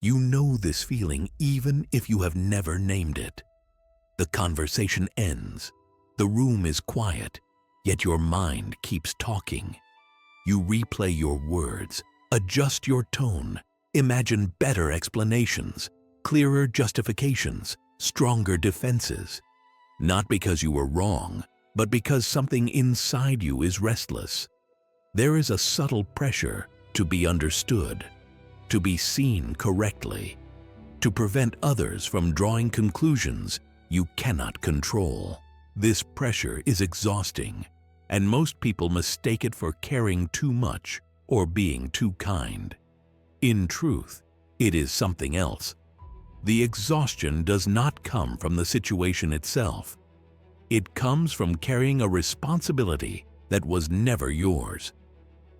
You know this feeling even if you have never named it. The conversation ends. The room is quiet, yet your mind keeps talking. You replay your words, adjust your tone, imagine better explanations, clearer justifications, stronger defenses. Not because you were wrong, but because something inside you is restless. There is a subtle pressure to be understood, to be seen correctly, to prevent others from drawing conclusions you cannot control. This pressure is exhausting, and most people mistake it for caring too much or being too kind. In truth, it is something else. The exhaustion does not come from the situation itself. It comes from carrying a responsibility that was never yours.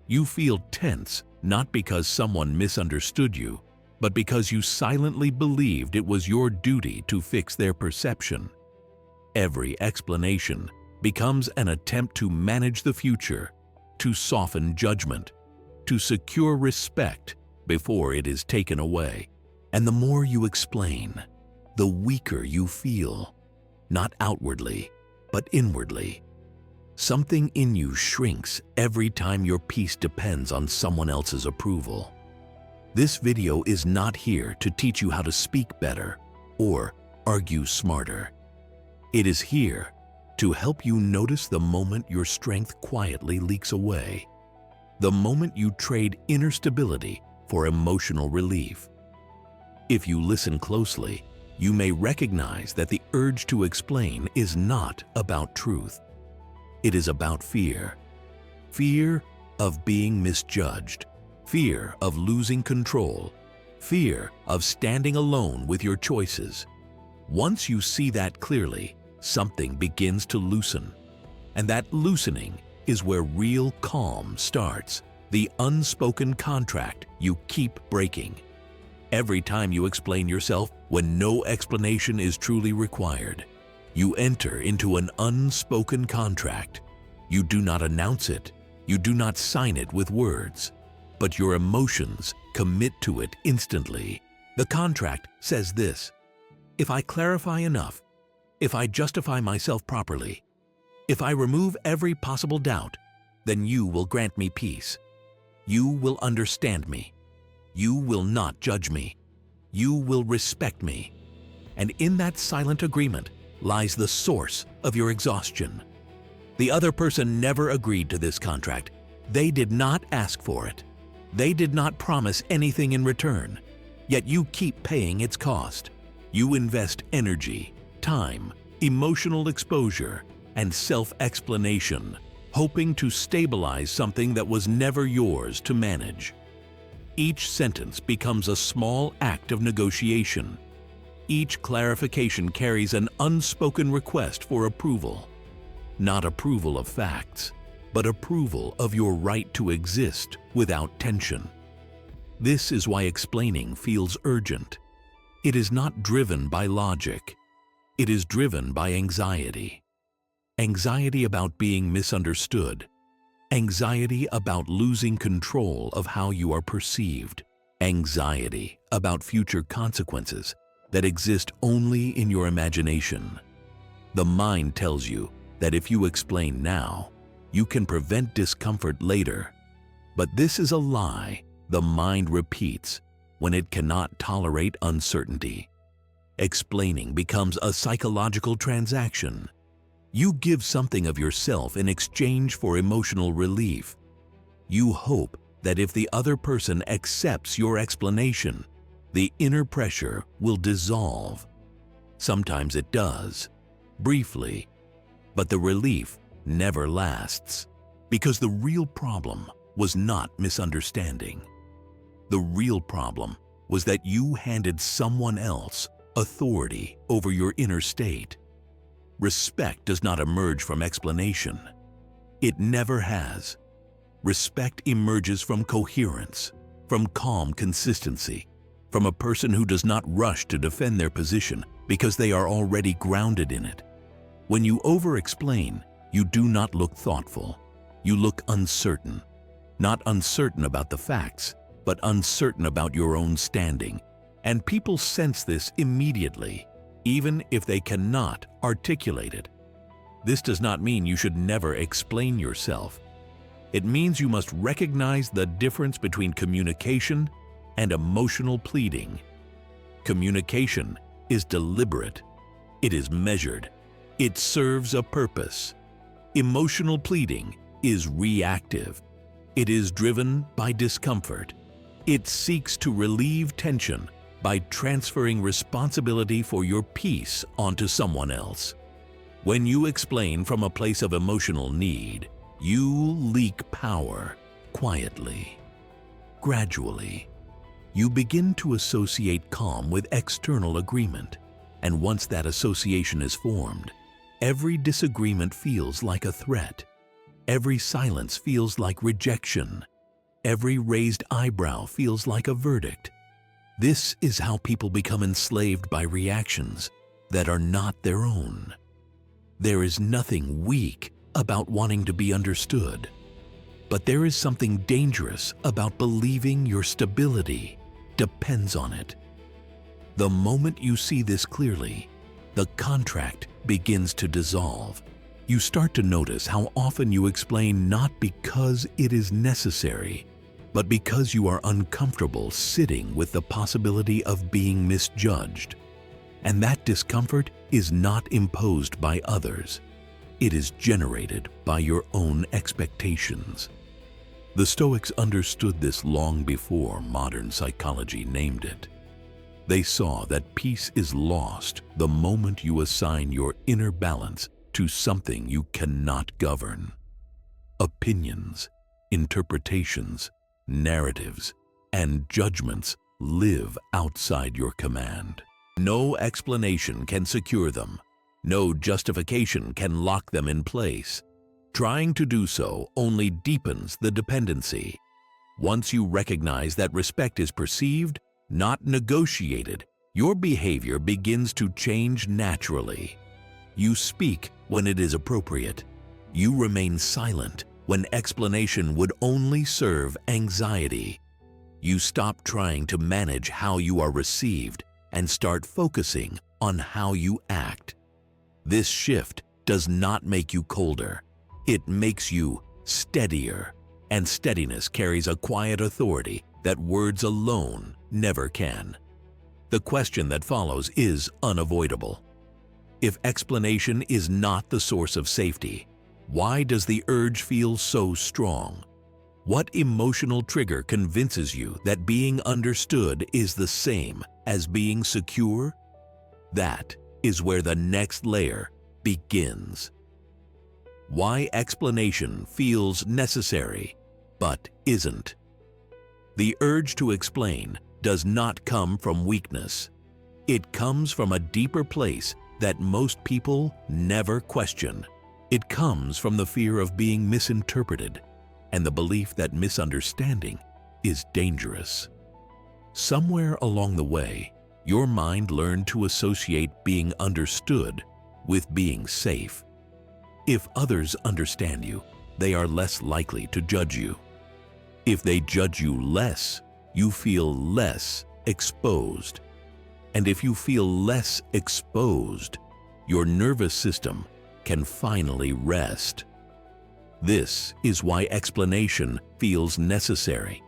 You feel tense not because someone misunderstood you, but because you silently believed it was your duty to fix their perception. Every explanation becomes an attempt to manage the future, to soften judgment, to secure respect before it is taken away. And the more you explain, the weaker you feel, not outwardly, but inwardly. Something in you shrinks every time your peace depends on someone else's approval. This video is not here to teach you how to speak better or argue smarter. It is here to help you notice the moment your strength quietly leaks away, the moment you trade inner stability for emotional relief. If you listen closely, you may recognize that the urge to explain is not about truth. It is about fear. Fear of being misjudged, fear of losing control, fear of standing alone with your choices. Once you see that clearly, something begins to loosen. And that loosening is where real calm starts, the unspoken contract you keep breaking. Every time you explain yourself when no explanation is truly required, you enter into an unspoken contract. You do not announce it, you do not sign it with words, but your emotions commit to it instantly. The contract says this: if I clarify enough, if I justify myself properly, if I remove every possible doubt, then you will grant me peace. You will understand me. You will not judge me. You will respect me. And in that silent agreement lies the source of your exhaustion. The other person never agreed to this contract. They did not ask for it. They did not promise anything in return. Yet you keep paying its cost. You invest energy, time, emotional exposure, and self-explanation, hoping to stabilize something that was never yours to manage. Each sentence becomes a small act of negotiation. Each clarification carries an unspoken request for approval. Not approval of facts, but approval of your right to exist without tension. This is why explaining feels urgent. It is not driven by logic. It is driven by anxiety. Anxiety about being misunderstood. Anxiety about losing control of how you are perceived. Anxiety about future consequences that exist only in your imagination. The mind tells you that if you explain now, you can prevent discomfort later. But this is a lie the mind repeats when it cannot tolerate uncertainty. Explaining becomes a psychological transaction. You give something of yourself in exchange for emotional relief. You hope that if the other person accepts your explanation, the inner pressure will dissolve. Sometimes it does, briefly, but the relief never lasts, because the real problem was not misunderstanding. The real problem was that you handed someone else authority over your inner state. Respect does not emerge from explanation. It never has. Respect emerges from coherence, from calm consistency, from a person who does not rush to defend their position because they are already grounded in it. When you over-explain, you do not look thoughtful. You look uncertain. Not uncertain about the facts, but uncertain about your own standing. And people sense this immediately, even if they cannot articulate it. This does not mean you should never explain yourself. It means you must recognize the difference between communication and emotional pleading. Communication is deliberate. It is measured. It serves a purpose. Emotional pleading is reactive. It is driven by discomfort. It seeks to relieve tension by transferring responsibility for your peace onto someone else. When you explain from a place of emotional need, you leak power quietly. Gradually, you begin to associate calm with external agreement, and once that association is formed, every disagreement feels like a threat. Every silence feels like rejection. Every raised eyebrow feels like a verdict. This is how people become enslaved by reactions that are not their own. There is nothing weak about wanting to be understood, but there is something dangerous about believing your stability depends on it. The moment you see this clearly, the contract begins to dissolve. You start to notice how often you explain not because it is necessary, but because you are uncomfortable sitting with the possibility of being misjudged. And that discomfort is not imposed by others. It is generated by your own expectations. The Stoics understood this long before modern psychology named it. They saw that peace is lost the moment you assign your inner balance to something you cannot govern. Opinions, interpretations, narratives, and judgments live outside your command. No explanation can secure them. No justification can lock them in place. Trying to do so only deepens the dependency. Once you recognize that respect is perceived, not negotiated, your behavior begins to change naturally. You speak when it is appropriate. You remain silent when explanation would only serve anxiety. You stop trying to manage how you are received and start focusing on how you act. This shift does not make you colder. It makes you steadier, and steadiness carries a quiet authority that words alone never can. The question that follows is unavoidable. If explanation is not the source of safety, why does the urge feel so strong? What emotional trigger convinces you that being understood is the same as being secure? That is where the next layer begins. Why explanation feels necessary, but isn't. The urge to explain does not come from weakness. It comes from a deeper place that most people never question. It comes from the fear of being misinterpreted and the belief that misunderstanding is dangerous. Somewhere along the way, your mind learned to associate being understood with being safe. If others understand you, they are less likely to judge you. If they judge you less, you feel less exposed. And if you feel less exposed, your nervous system can finally rest. This is why explanation feels necessary.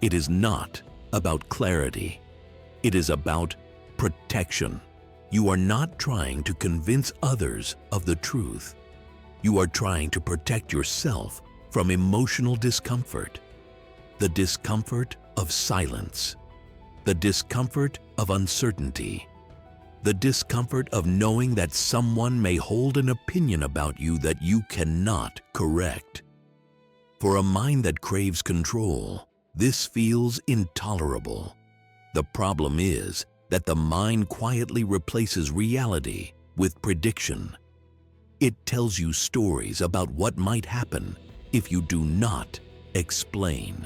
It is not about clarity. It is about protection. You are not trying to convince others of the truth. You are trying to protect yourself from emotional discomfort. The discomfort of silence. The discomfort of uncertainty. The discomfort of knowing that someone may hold an opinion about you that you cannot correct. For a mind that craves control, this feels intolerable. The problem is that the mind quietly replaces reality with prediction. It tells you stories about what might happen if you do not explain.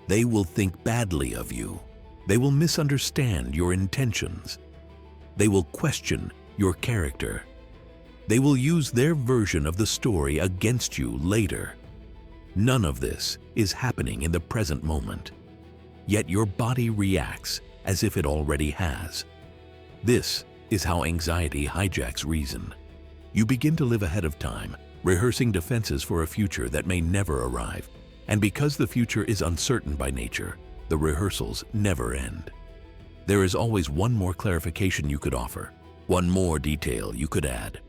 They will think badly of you. They will misunderstand your intentions. They will question your character. They will use their version of the story against you later. None of this is happening in the present moment. Yet your body reacts as if it already has. This is how anxiety hijacks reason. You begin to live ahead of time, rehearsing defenses for a future that may never arrive. And because the future is uncertain by nature, the rehearsals never end. There is always one more clarification you could offer, one more detail you could add,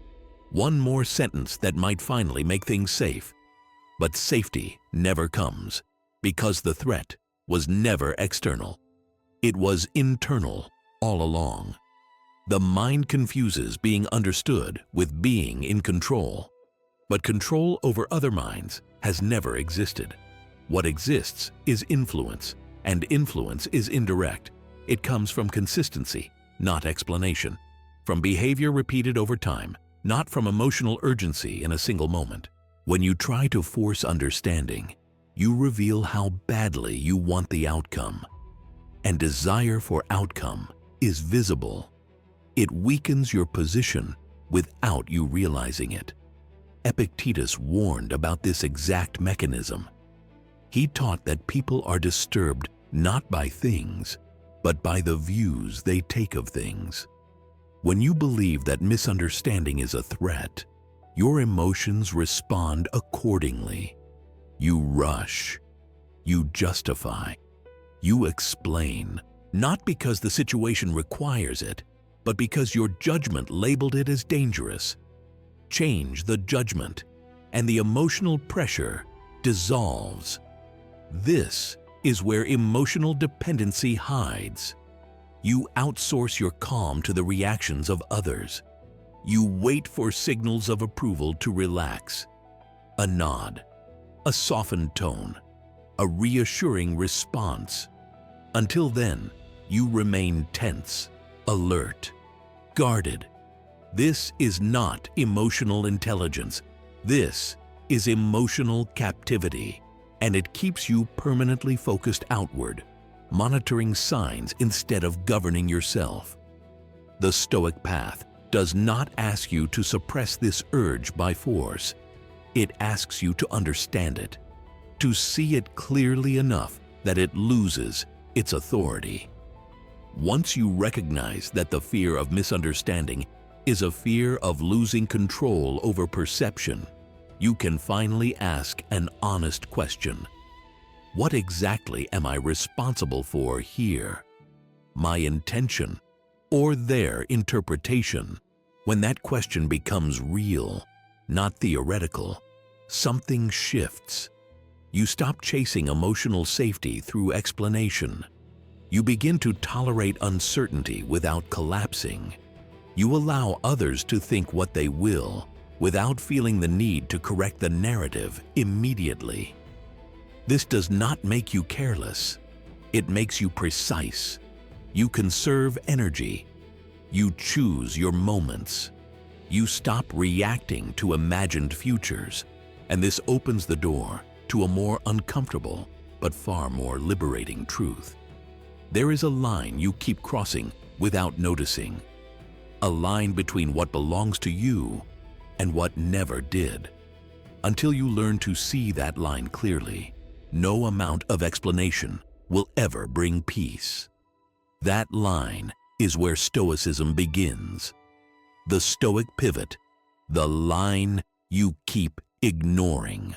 one more sentence that might finally make things safe. But safety never comes, because the threat was never external. It was internal all along. The mind confuses being understood with being in control. But control over other minds has never existed. What exists is influence, and influence is indirect. It comes from consistency, not explanation, from behavior repeated over time, not from emotional urgency in a single moment. When you try to force understanding, you reveal how badly you want the outcome. And desire for outcome is visible. It weakens your position without you realizing it. Epictetus warned about this exact mechanism. He taught that people are disturbed not by things, but by the views they take of things. When you believe that misunderstanding is a threat, your emotions respond accordingly. You rush, you justify, you explain, not because the situation requires it, but because your judgment labeled it as dangerous. Change the judgment, and the emotional pressure dissolves. This is where emotional dependency hides. You outsource your calm to the reactions of others. You wait for signals of approval to relax. A nod, a softened tone, a reassuring response. Until then, you remain tense, alert, guarded. This is not emotional intelligence. This is emotional captivity, and it keeps you permanently focused outward, monitoring signs instead of governing yourself. The Stoic path does not ask you to suppress this urge by force. It asks you to understand it, to see it clearly enough that it loses its authority. Once you recognize that the fear of misunderstanding is a fear of losing control over perception, you can finally ask an honest question. What exactly am I responsible for here? My intention or their interpretation? When that question becomes real, not theoretical, something shifts. You stop chasing emotional safety through explanation. You begin to tolerate uncertainty without collapsing. You allow others to think what they will, without feeling the need to correct the narrative immediately. This does not make you careless. It makes you precise. You conserve energy. You choose your moments. You stop reacting to imagined futures, and this opens the door to a more uncomfortable but far more liberating truth. There is a line you keep crossing without noticing, a line between what belongs to you and what never did. Until you learn to see that line clearly, no amount of explanation will ever bring peace. That line is where Stoicism begins. The Stoic pivot, the line you keep ignoring.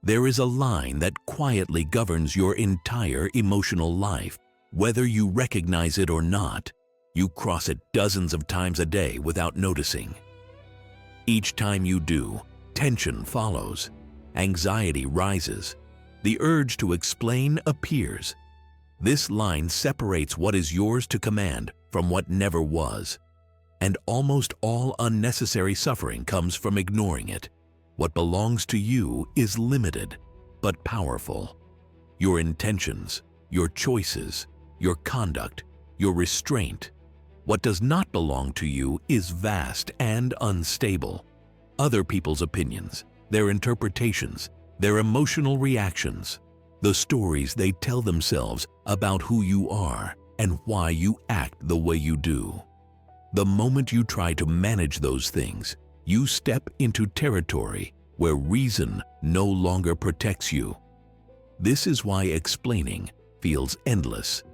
There is a line that quietly governs your entire emotional life. Whether you recognize it or not, you cross it dozens of times a day without noticing. Each time you do, tension follows, anxiety rises, the urge to explain appears. This line separates what is yours to command from what never was, and almost all unnecessary suffering comes from ignoring it. What belongs to you is limited, but powerful. Your intentions, your choices, your conduct, your restraint. What does not belong to you is vast and unstable. Other people's opinions, their interpretations, their emotional reactions, the stories they tell themselves about who you are and why you act the way you do. The moment you try to manage those things, you step into territory where reason no longer protects you. This is why explaining feels endless.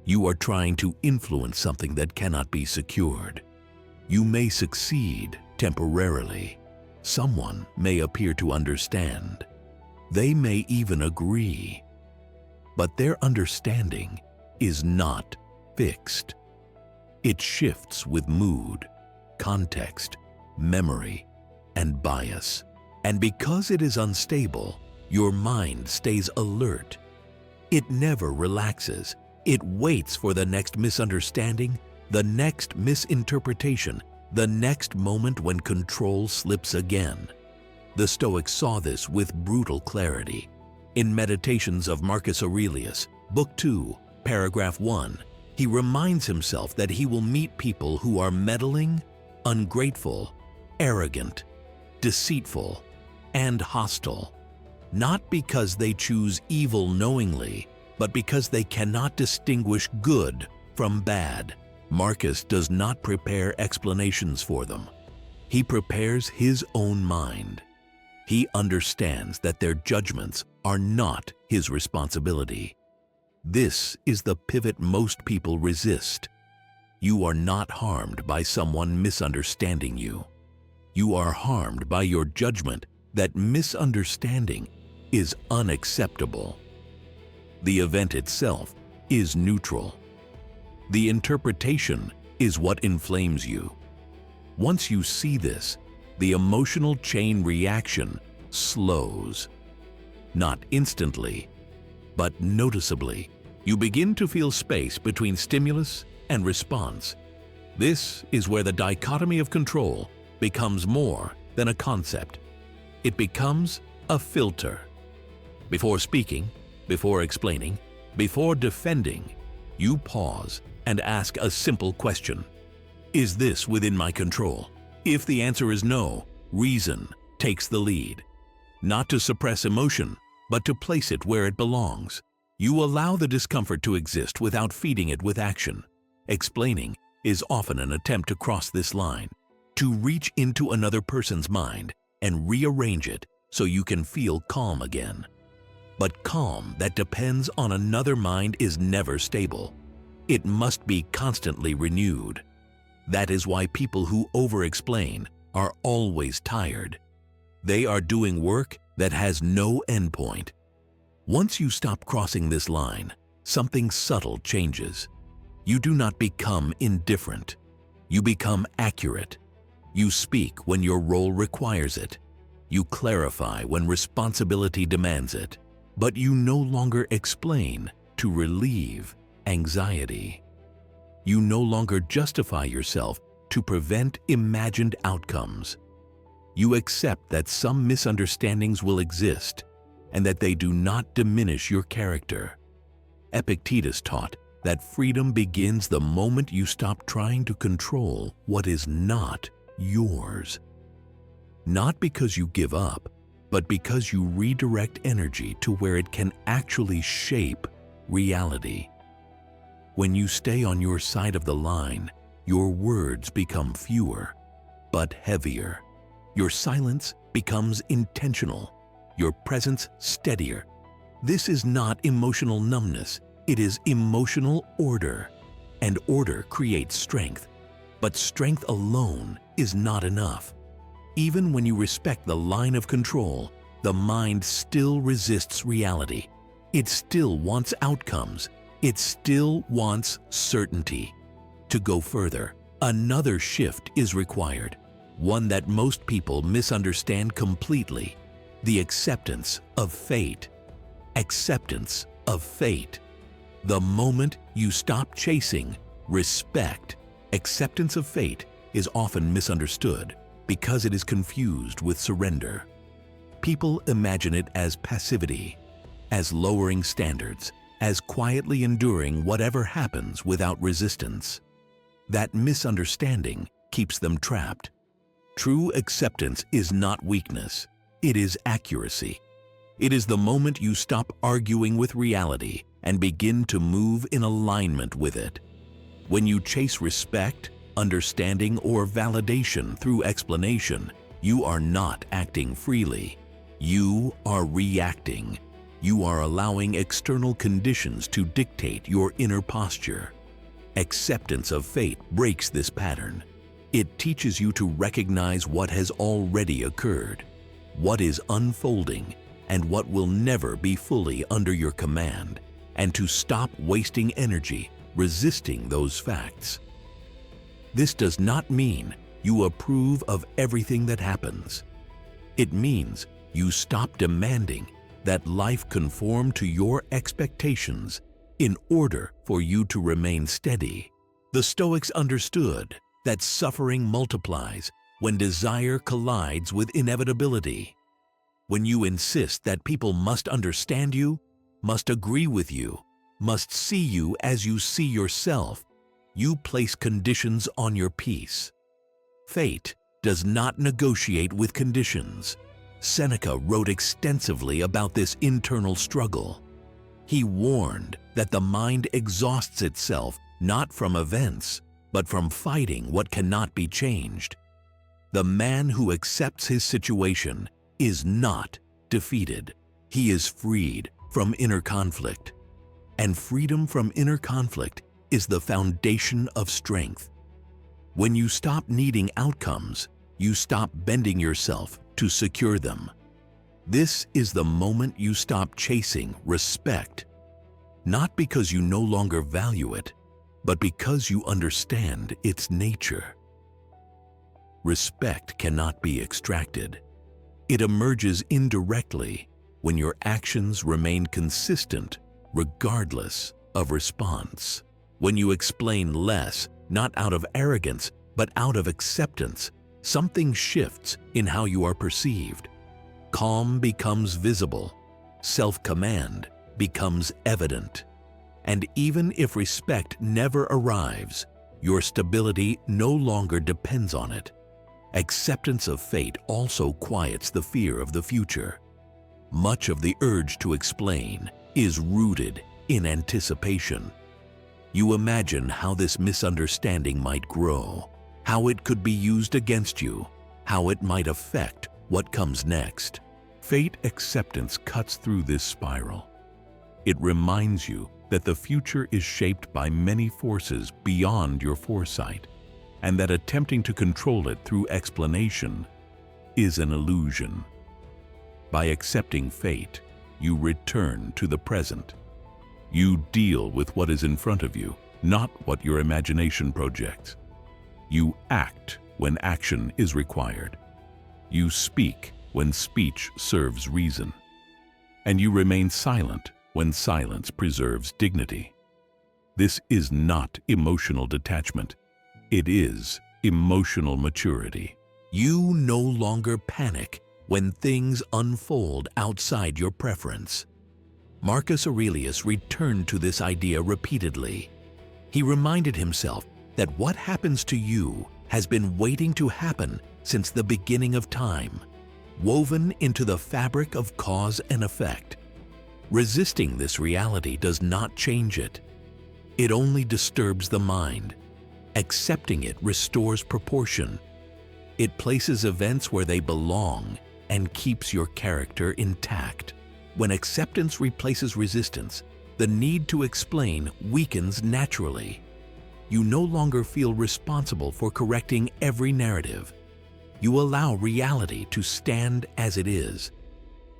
You are trying to influence something that cannot be secured. You may succeed temporarily. Someone may appear to understand. They may even agree. But their understanding is not fixed. It shifts with mood, context, memory, and bias. And because it is unstable, your mind stays alert. It never relaxes. It waits for the next misunderstanding, the next misinterpretation, the next moment when control slips again. The Stoics saw this with brutal clarity. In Meditations of Marcus Aurelius, Book 2, Paragraph 1, he reminds himself that he will meet people who are meddling, ungrateful, arrogant, deceitful, and hostile, not because they choose evil knowingly, but because they cannot distinguish good from bad. Marcus does not prepare explanations for them. He prepares his own mind. He understands that their judgments are not his responsibility. This is the pivot most people resist. You are not harmed by someone misunderstanding you. You are harmed by your judgment that misunderstanding is unacceptable. The event itself is neutral. The interpretation is what inflames you. Once you see this, the emotional chain reaction slows. Not instantly, but noticeably. You begin to feel space between stimulus and response. This is where the dichotomy of control becomes more than a concept. It becomes a filter. Before speaking, before explaining, before defending, you pause and ask a simple question. Is this within my control? If the answer is no, reason takes the lead. Not to suppress emotion, but to place it where it belongs. You allow the discomfort to exist without feeding it with action. Explaining is often an attempt to cross this line, to reach into another person's mind and rearrange it so you can feel calm again. But calm that depends on another mind is never stable. It must be constantly renewed. That is why people who over-explain are always tired. They are doing work that has no endpoint. Once you stop crossing this line, something subtle changes. You do not become indifferent. You become accurate. You speak when your role requires it. You clarify when responsibility demands it. But you no longer explain to relieve anxiety. You no longer justify yourself to prevent imagined outcomes. You accept that some misunderstandings will exist and that they do not diminish your character. Epictetus taught that freedom begins the moment you stop trying to control what is not yours. Not because you give up, but because you redirect energy to where it can actually shape reality. When you stay on your side of the line, your words become fewer, but heavier. Your silence becomes intentional, your presence steadier. This is not emotional numbness, it is emotional order. And order creates strength. But strength alone is not enough. Even when you respect the line of control, the mind still resists reality. It still wants outcomes. It still wants certainty. To go further, another shift is required, one that most people misunderstand completely: the acceptance of fate. Acceptance of fate. The moment you stop chasing, respect. Acceptance of fate is often misunderstood because it is confused with surrender. People imagine it as passivity, as lowering standards, as quietly enduring whatever happens without resistance. That misunderstanding keeps them trapped. True acceptance is not weakness, it is accuracy. It is the moment you stop arguing with reality and begin to move in alignment with it. When you chase respect, understanding, or validation through explanation, you are not acting freely. You are reacting. You are allowing external conditions to dictate your inner posture. Acceptance of fate breaks this pattern. It teaches you to recognize what has already occurred, what is unfolding, and what will never be fully under your command, and to stop wasting energy resisting those facts. This does not mean you approve of everything that happens. It means you stop demanding that life conform to your expectations in order for you to remain steady. The Stoics understood that suffering multiplies when desire collides with inevitability. When you insist that people must understand you, must agree with you, must see you as you see yourself, you place conditions on your peace. Fate does not negotiate with conditions. Seneca wrote extensively about this internal struggle. He warned that the mind exhausts itself not from events, but from fighting what cannot be changed. The man who accepts his situation is not defeated. He is freed from inner conflict. And freedom from inner conflict is the foundation of strength. When you stop needing outcomes, you stop bending yourself to secure them. This is the moment you stop chasing respect, not because you no longer value it, but because you understand its nature. Respect cannot be extracted. It emerges indirectly when your actions remain consistent regardless of response. When you explain less, not out of arrogance, but out of acceptance, something shifts in how you are perceived. Calm becomes visible. Self-command becomes evident. And even if respect never arrives, your stability no longer depends on it. Acceptance of fate also quiets the fear of the future. Much of the urge to explain is rooted in anticipation. You imagine how this misunderstanding might grow, how it could be used against you, how it might affect what comes next. Fate acceptance cuts through this spiral. It reminds you that the future is shaped by many forces beyond your foresight, and that attempting to control it through explanation is an illusion. By accepting fate, you return to the present. You deal with what is in front of you, not what your imagination projects. You act when action is required. You speak when speech serves reason. And you remain silent when silence preserves dignity. This is not emotional detachment. It is emotional maturity. You no longer panic when things unfold outside your preference. Marcus Aurelius returned to this idea repeatedly. He reminded himself that what happens to you has been waiting to happen since the beginning of time, woven into the fabric of cause and effect. Resisting this reality does not change it. It only disturbs the mind. Accepting it restores proportion. It places events where they belong and keeps your character intact. When acceptance replaces resistance, the need to explain weakens naturally. You no longer feel responsible for correcting every narrative. You allow reality to stand as it is.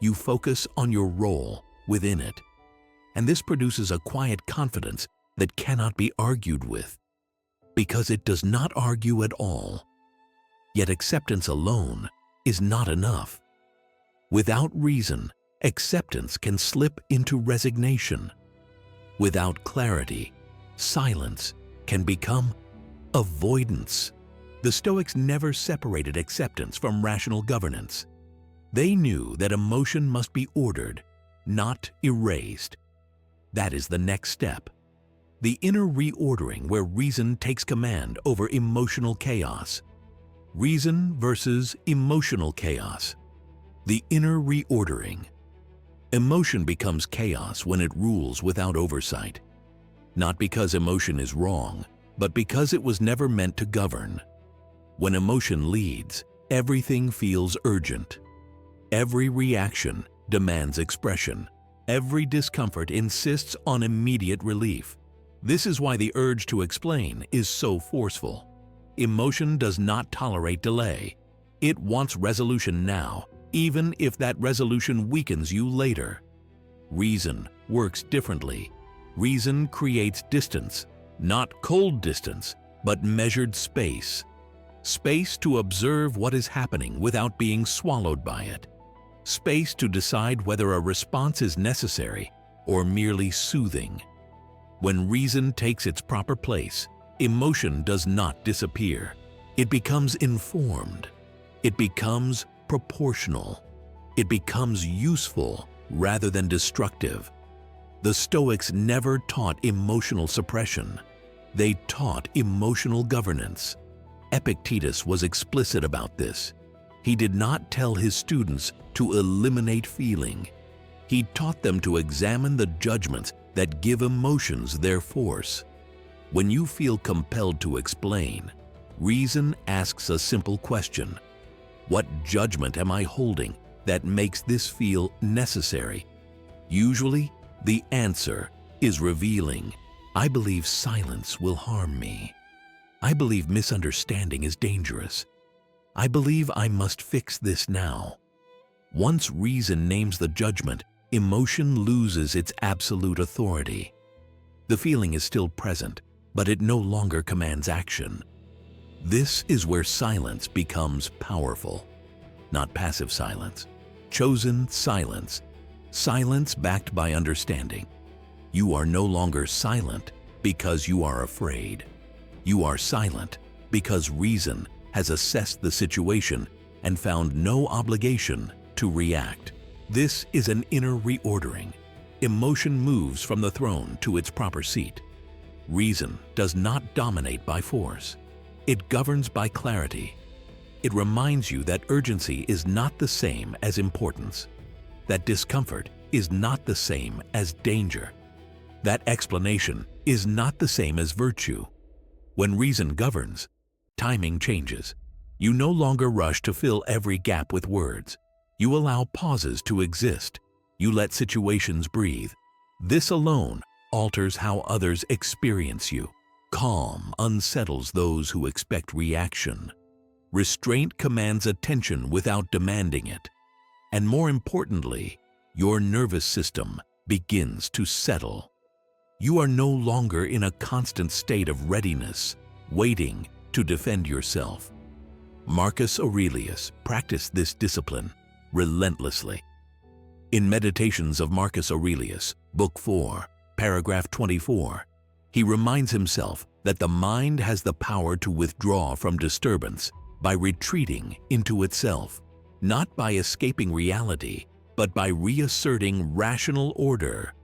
You focus on your role within it. And this produces a quiet confidence that cannot be argued with, because it does not argue at all. Yet acceptance alone is not enough. Without reason, acceptance can slip into resignation. Without clarity, silence can become avoidance. The Stoics never separated acceptance from rational governance. They knew that emotion must be ordered, not erased. That is the next step. The inner reordering where reason takes command over emotional chaos. Reason versus emotional chaos. The inner reordering. Emotion becomes chaos when it rules without oversight. Not because emotion is wrong, but because it was never meant to govern. When emotion leads, everything feels urgent. Every reaction demands expression. Every discomfort insists on immediate relief. This is why the urge to explain is so forceful. Emotion does not tolerate delay. It wants resolution now, even if that resolution weakens you later. Reason works differently. Reason creates distance, not cold distance, but measured space. Space to observe what is happening without being swallowed by it. Space to decide whether a response is necessary or merely soothing. When reason takes its proper place, emotion does not disappear. It becomes informed. It becomes proportional. It becomes useful rather than destructive. The Stoics never taught emotional suppression. They taught emotional governance. Epictetus was explicit about this. He did not tell his students to eliminate feeling. He taught them to examine the judgments that give emotions their force. When you feel compelled to explain, reason asks a simple question. What judgment am I holding that makes this feel necessary? Usually, the answer is revealing. I believe silence will harm me. I believe misunderstanding is dangerous. I believe I must fix this now. Once reason names the judgment, emotion loses its absolute authority. The feeling is still present, but it no longer commands action. This is where silence becomes powerful. Not passive silence, chosen silence. Silence backed by understanding. You are no longer silent because you are afraid. You are silent because reason has assessed the situation and found no obligation to react. This is an inner reordering. Emotion moves from the throne to its proper seat. Reason does not dominate by force. It governs by clarity. It reminds you that urgency is not the same as importance, that discomfort is not the same as danger, that explanation is not the same as virtue. When reason governs, timing changes. You no longer rush to fill every gap with words. You allow pauses to exist. You let situations breathe. This alone alters how others experience you. Calm unsettles those who expect reaction. Restraint commands attention without demanding it. And more importantly, your nervous system begins to settle. You are no longer in a constant state of readiness, waiting to defend yourself. Marcus Aurelius practiced this discipline relentlessly. In Meditations of Marcus Aurelius, Book 4, paragraph 24, he reminds himself that the mind has the power to withdraw from disturbance by retreating into itself, not by escaping reality, but by reasserting rational order.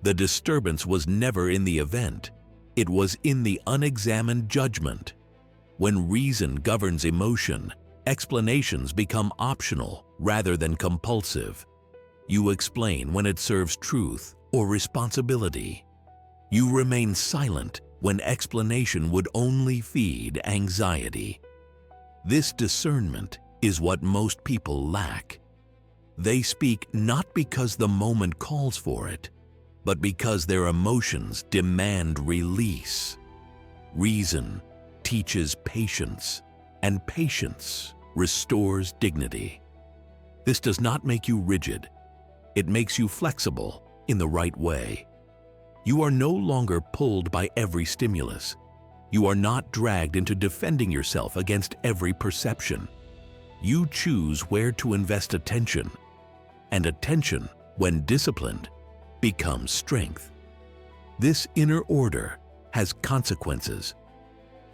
The disturbance was never in the event, it was in the unexamined judgment. When reason governs emotion, explanations become optional rather than compulsive. You explain when it serves truth or responsibility. You remain silent when explanation would only feed anxiety. This discernment is what most people lack. They speak not because the moment calls for it, but because their emotions demand release. Reason teaches patience, and patience restores dignity. This does not make you rigid. It makes you flexible in the right way. You are no longer pulled by every stimulus. You are not dragged into defending yourself against every perception. You choose where to invest attention, and attention, when disciplined, becomes strength. This inner order has consequences.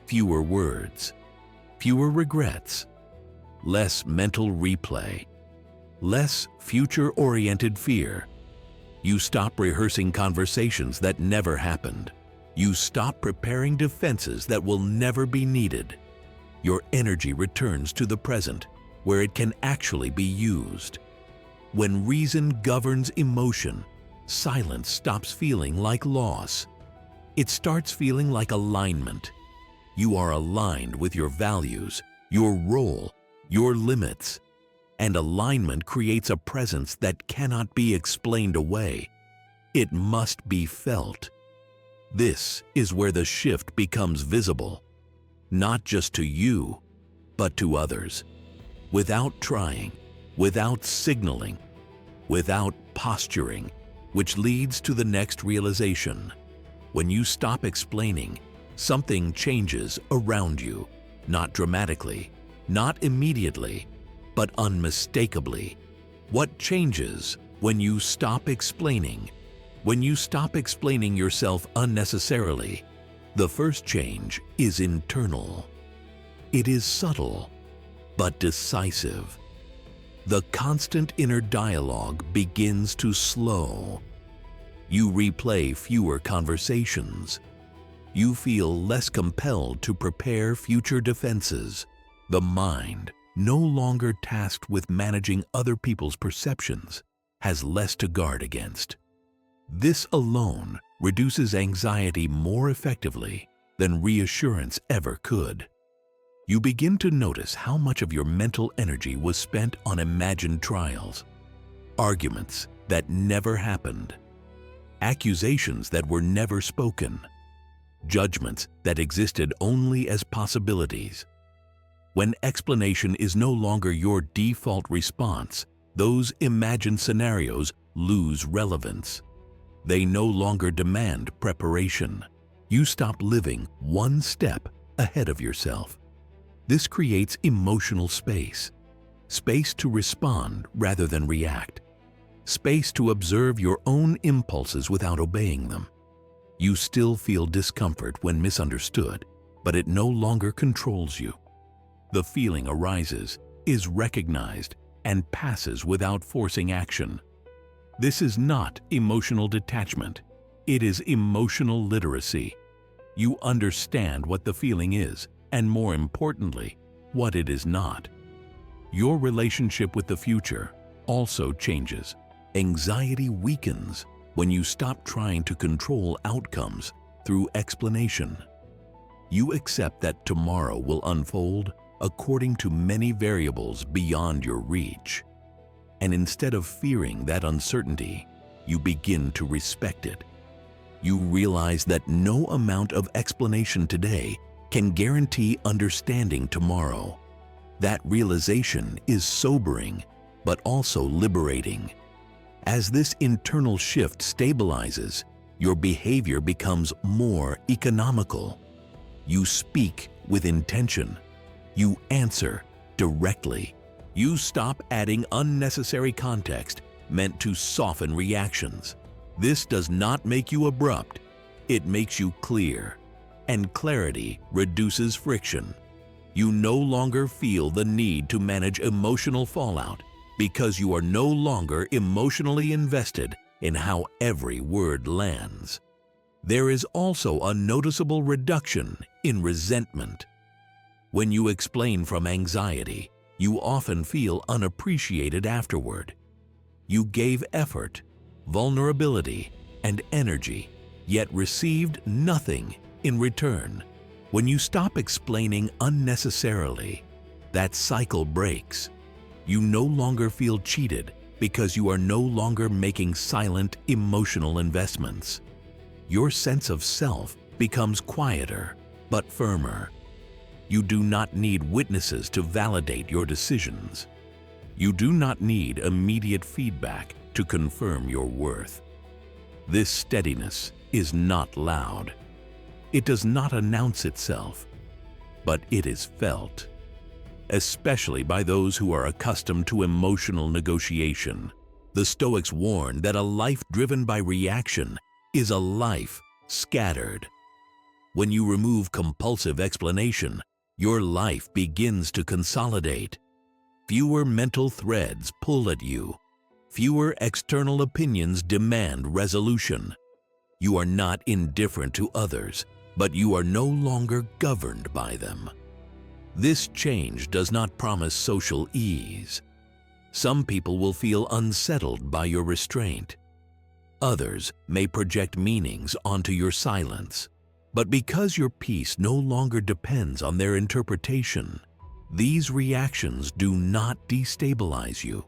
Fewer words, fewer regrets, less mental replay, less future-oriented fear. You stop rehearsing conversations that never happened. You stop preparing defenses that will never be needed. Your energy returns to the present, where it can actually be used. When reason governs emotion, silence stops feeling like loss. It starts feeling like alignment. You are aligned with your values, your role, your limits. And alignment creates a presence that cannot be explained away It must be felt. This is where the shift becomes visible, not just to you, but to others. Without trying, without signaling, without posturing, which leads to the next realization. When you stop explaining, something changes around you, not dramatically, not immediately, but unmistakably. What changes when you stop explaining? When you stop explaining yourself unnecessarily, the first change is internal. It is subtle, but decisive. The constant inner dialogue begins to slow. You replay fewer conversations. You feel less compelled to prepare future defenses. The mind, no longer tasked with managing other people's perceptions, has less to guard against. This alone reduces anxiety more effectively than reassurance ever could. You begin to notice how much of your mental energy was spent on imagined trials, arguments that never happened, accusations that were never spoken, judgments that existed only as possibilities. When explanation is no longer your default response, those imagined scenarios lose relevance. They no longer demand preparation. You stop living one step ahead of yourself. This creates emotional space. Space to respond rather than react. Space to observe your own impulses without obeying them. You still feel discomfort when misunderstood, but it no longer controls you. The feeling arises, is recognized, and passes without forcing action. This is not emotional detachment. It is emotional literacy. You understand what the feeling is, and more importantly, what it is not. Your relationship with the future also changes. Anxiety weakens when you stop trying to control outcomes through explanation. You accept that tomorrow will unfold according to many variables beyond your reach. And instead of fearing that uncertainty, you begin to respect it. You realize that no amount of explanation today can guarantee understanding tomorrow. That realization is sobering, but also liberating. As this internal shift stabilizes, your behavior becomes more economical. You speak with intention. You answer directly. You stop adding unnecessary context meant to soften reactions. This does not make you abrupt. It makes you clear. And clarity reduces friction. You no longer feel the need to manage emotional fallout because you are no longer emotionally invested in how every word lands. There is also a noticeable reduction in resentment. When you explain from anxiety, you often feel unappreciated afterward. You gave effort, vulnerability, and energy, yet received nothing in return. When you stop explaining unnecessarily, that cycle breaks. You no longer feel cheated because you are no longer making silent emotional investments. Your sense of self becomes quieter but firmer. You do not need witnesses to validate your decisions. You do not need immediate feedback to confirm your worth. This steadiness is not loud. It does not announce itself, but it is felt, especially by those who are accustomed to emotional negotiation. The Stoics warn that a life driven by reaction is a life scattered. When you remove compulsive explanation, your life begins to consolidate. Fewer mental threads pull at you. Fewer external opinions demand resolution. You are not indifferent to others, but you are no longer governed by them. This change does not promise social ease. Some people will feel unsettled by your restraint. Others may project meanings onto your silence. But because your peace no longer depends on their interpretation, these reactions do not destabilize you.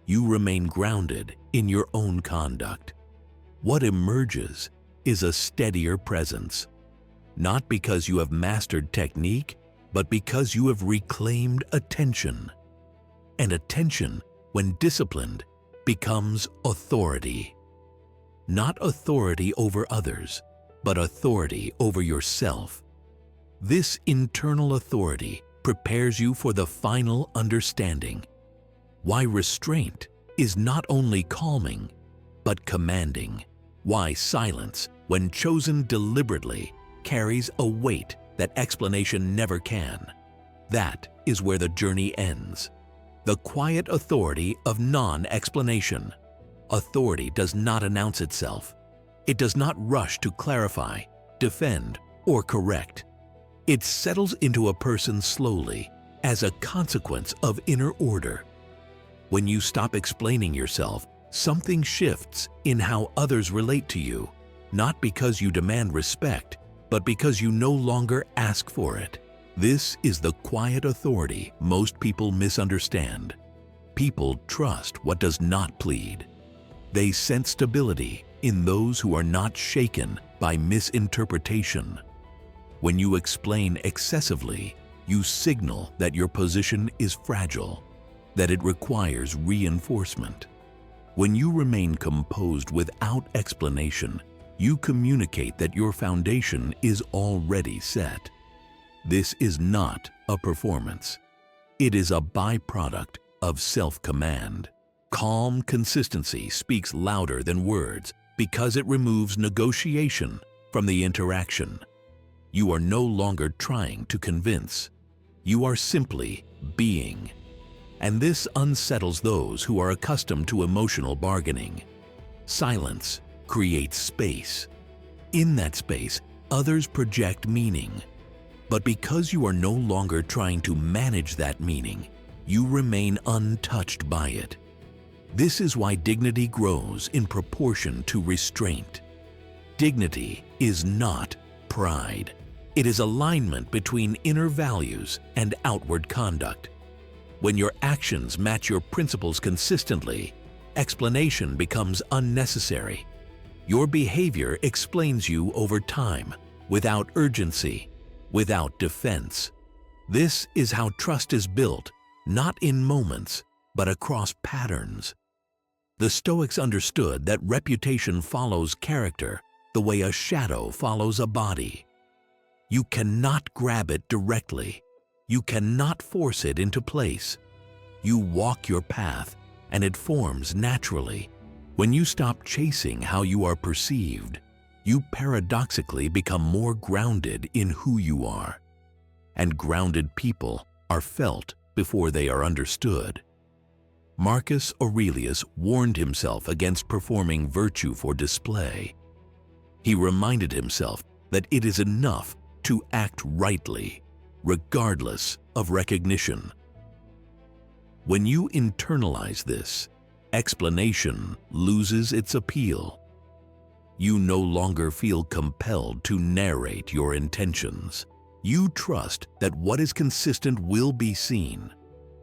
You remain grounded in your own conduct. What emerges is a steadier presence, not because you have mastered technique, but because you have reclaimed attention. And attention, when disciplined, becomes authority. Not authority over others, but authority over yourself. This internal authority prepares you for the final understanding. Why restraint is not only calming, but commanding. Why silence, when chosen deliberately, carries a weight that explanation never can. That is where the journey ends. The quiet authority of non-explanation. Authority does not announce itself. It does not rush to clarify, defend, or correct. It settles into a person slowly as a consequence of inner order. When you stop explaining yourself, something shifts in how others relate to you, not because you demand respect, but because you no longer ask for it. This is the quiet authority most people misunderstand. People trust what does not plead. They sense stability in those who are not shaken by misinterpretation. When you explain excessively, you signal that your position is fragile, that it requires reinforcement. When you remain composed without explanation, you communicate that your foundation is already set. This is not a performance. It is a byproduct of self-command. Calm consistency speaks louder than words because it removes negotiation from the interaction. You are no longer trying to convince. You are simply being. And this unsettles those who are accustomed to emotional bargaining. Silence creates space. In that space, others project meaning. But because you are no longer trying to manage that meaning, you remain untouched by it. This is why dignity grows in proportion to restraint. Dignity is not pride. It is alignment between inner values and outward conduct. When your actions match your principles consistently, explanation becomes unnecessary. Your behavior explains you over time, without urgency, without defense. This is how trust is built, not in moments, but across patterns. The Stoics understood that reputation follows character the way a shadow follows a body. You cannot grab it directly. You cannot force it into place. You walk your path, and it forms naturally. When you stop chasing how you are perceived, you paradoxically become more grounded in who you are. And grounded people are felt before they are understood. Marcus Aurelius warned himself against performing virtue for display. He reminded himself that it is enough to act rightly, regardless of recognition. When you internalize this, explanation loses its appeal. You no longer feel compelled to narrate your intentions. You trust that what is consistent will be seen,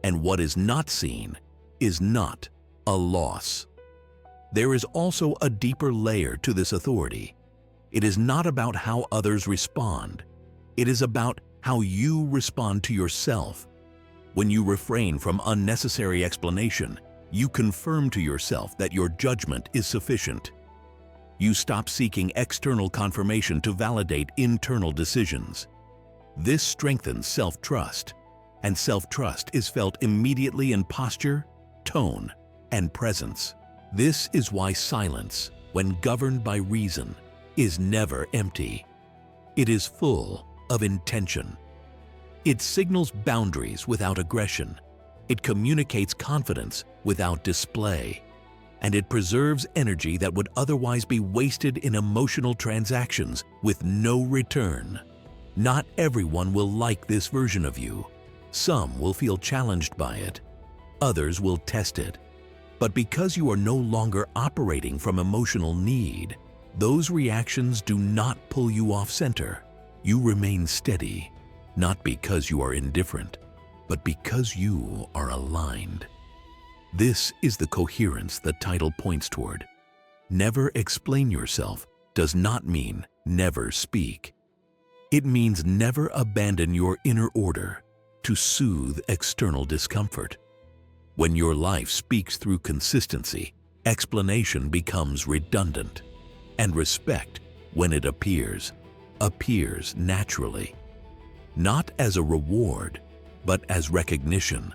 and what is not seen is not a loss. There is also a deeper layer to this authority. It is not about how others respond. It is about how you respond to yourself. When you refrain from unnecessary explanation, you confirm to yourself that your judgment is sufficient. You stop seeking external confirmation to validate internal decisions. This strengthens self-trust, and self-trust is felt immediately in posture, tone, and presence. This is why silence, when governed by reason, is never empty. It is full of intention. It signals boundaries without aggression. It communicates confidence without display. And it preserves energy that would otherwise be wasted in emotional transactions with no return. Not everyone will like this version of you. Some will feel challenged by it. Others will test it. But because you are no longer operating from emotional need, those reactions do not pull you off center. You remain steady, not because you are indifferent, but because you are aligned. This is the coherence the title points toward. Never explain yourself does not mean never speak. It means never abandon your inner order to soothe external discomfort. When your life speaks through consistency, explanation becomes redundant, and respect, when it appears naturally, not as a reward, but as recognition.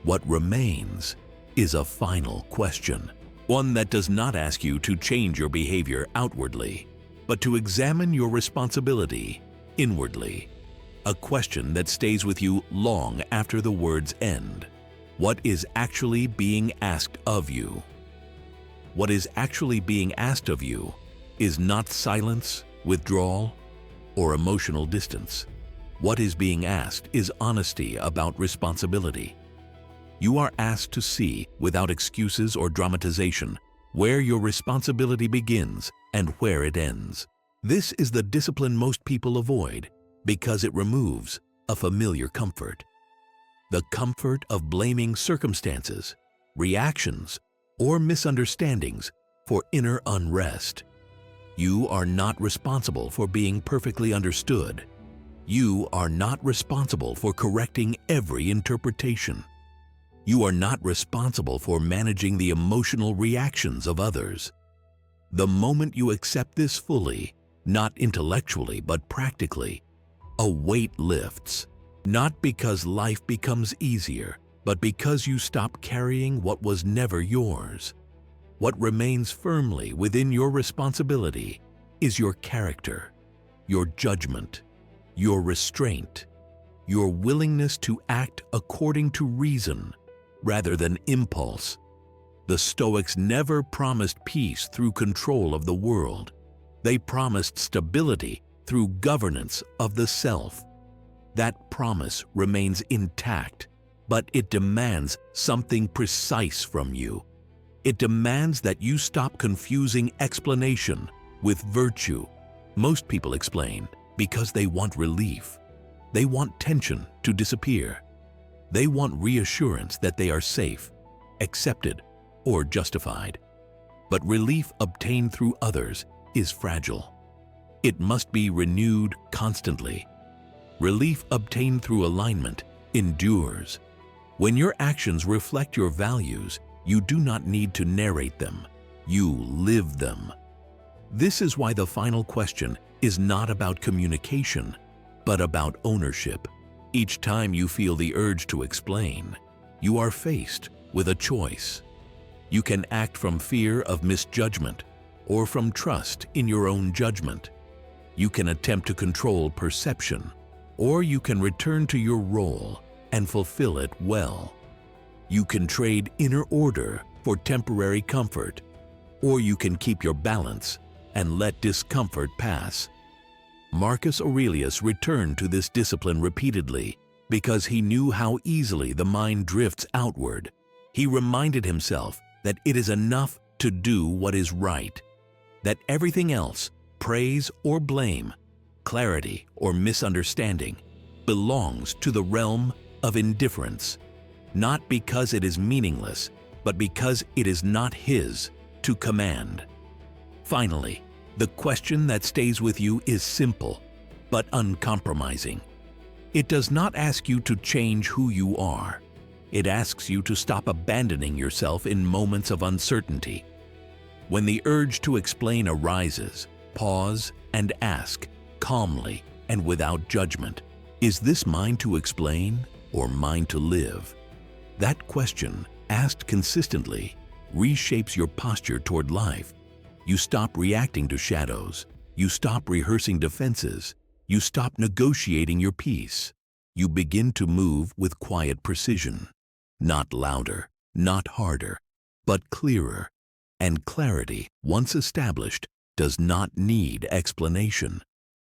What remains is a final question, one that does not ask you to change your behavior outwardly, but to examine your responsibility inwardly. A question that stays with you long after the words end. What is actually being asked of you? What is actually being asked of you is not silence, withdrawal, or emotional distance. What is being asked is honesty about responsibility. You are asked to see, without excuses or dramatization, where your responsibility begins and where it ends. This is the discipline most people avoid because it removes a familiar comfort. The comfort of blaming circumstances, reactions, or misunderstandings for inner unrest. You are not responsible for being perfectly understood. You are not responsible for correcting every interpretation. You are not responsible for managing the emotional reactions of others. The moment you accept this fully, not intellectually but practically, a weight lifts, not because life becomes easier, but because you stop carrying what was never yours. What remains firmly within your responsibility is your character, your judgment, your restraint, your willingness to act according to reason rather than impulse. The Stoics never promised peace through control of the world. They promised stability through governance of the self. That promise remains intact, but it demands something precise from you. It demands that you stop confusing explanation with virtue. Most people explain because they want relief. They want tension to disappear. They want reassurance that they are safe, accepted, or justified. But relief obtained through others is fragile. It must be renewed constantly. Relief obtained through alignment endures. When your actions reflect your values, you do not need to narrate them. You live them. This is why the final question is not about communication, but about ownership. Each time you feel the urge to explain, you are faced with a choice. You can act from fear of misjudgment or from trust in your own judgment. You can attempt to control perception, or you can return to your role and fulfill it well. You can trade inner order for temporary comfort, or you can keep your balance and let discomfort pass. Marcus Aurelius returned to this discipline repeatedly because he knew how easily the mind drifts outward. He reminded himself that it is enough to do what is right, that everything else, praise or blame, clarity or misunderstanding, belongs to the realm of indifference, not because it is meaningless, but because it is not his to command. Finally, the question that stays with you is simple, but uncompromising. It does not ask you to change who you are. It asks you to stop abandoning yourself in moments of uncertainty. When the urge to explain arises, pause and ask, calmly and without judgment, is this mine to explain or mine to live? That question, asked consistently, reshapes your posture toward life. You stop reacting to shadows. You stop rehearsing defenses. You stop negotiating your peace. You begin to move with quiet precision. Not louder, not harder, but clearer. And clarity, once established, does not need explanation.